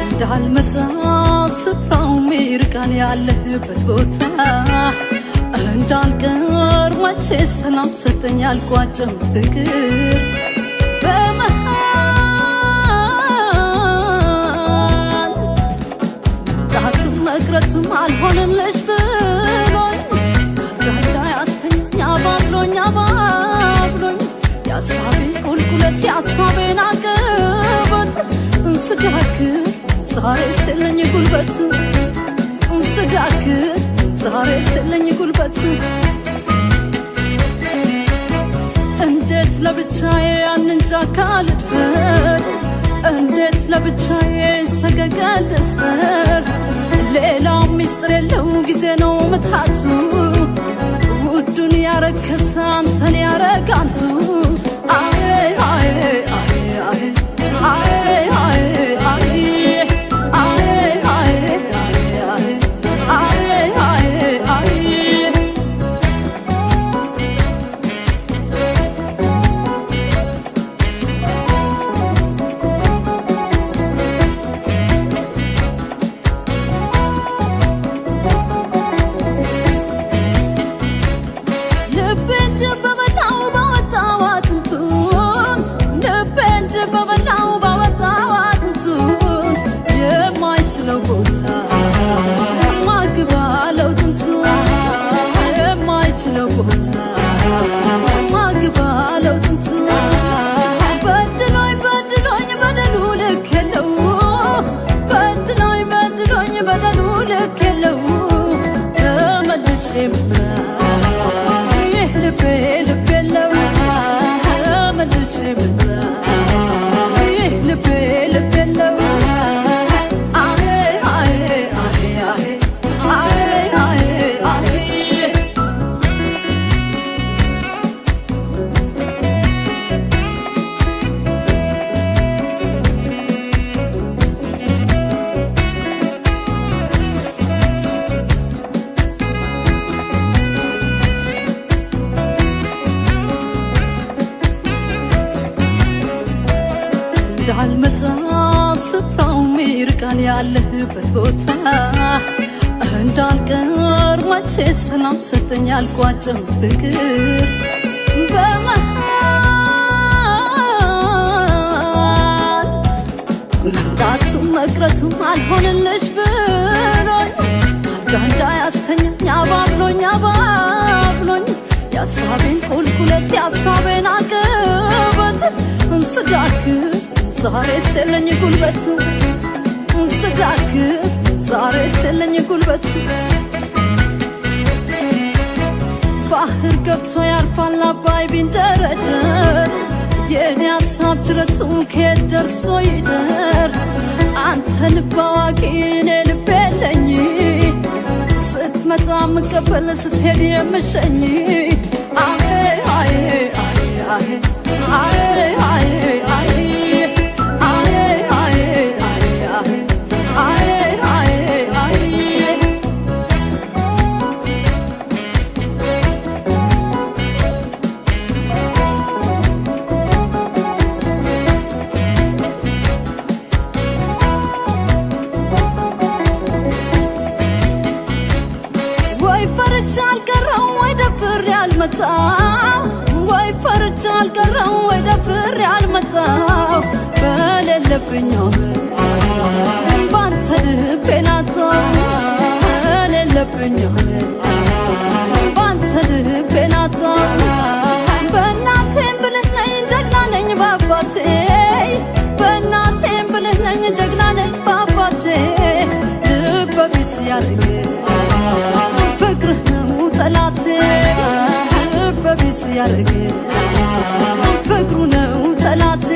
እንዳልመጣ ስፍራው ሚርቃን ያለበት ቦታ እንዳልቀር መቼ ሰላም ሰጠኝ ያልቋጨሁት ፍቅር በመሃል መምጣቱም መቅረቱም አልሆነልሽ ብሎኝ ካልጋዳ ያስተኛኝ አባብሎኝ የሀሳቤን ቁልቁለት የሀሳቤን አቀበት እንስዳክር ዛሬ ስለኝ ጉልበት እንስዳክር ዛሬ ስለኝ ጉልበት እንዴት ለብቻዬ ያንን ጫካ ልድፈር እንዴት ለብቻዬ ሰገገል ልስበር ሌላው ሚስጥር የለው ጊዜ ነው ምትሃቱ ውዱን ያረከሰ አንተን ያረጋንቱ አይ አይ አይ አይ አይ አይ አይ እንዳልመጣ ስፍራው ሚርቃን ያለበት ቦታ እንዳልቀር መቼ ሰላም ሰጠኝ ያልቋጨሁት ፍቅር በመሃል መምጣቱም መቅረቱም አልሆነልሽ ብሎኝ ካልጋዳ ያስተኛኝ አባብሎኝ የሀሳቤን ቁልቁለት የሀሳቤን አቀበት እንስዳክር ዛሬ ስለኝ ጉልበት እንስዳክር ዛሬ ስለኝ ጉልበት ባህር ገብቶ ያልፋል አባይ ቢንደረደር የኔ ሀሳብ ጅረቱ ከየት ደርሶ ይደር አንተ ልብ አዋቂ እኔ ልብ የለኝ ስትመጣ ምቀበል ስትሄድ የምሸኝ አይ አይ አይ አይ አይ አይ አይ ወይ ፈርቻ አልቀረው ወይ ደፍሬ አልመጣው በሌለብኝ ባንተ ልቤን አጣው በሌለብኝ ባንተ ልቤን ያረገ ፍቅርህ ነው ጠላቴ ልበ ቢስ ያረገ ፍቅሩ ነው ጠላቴ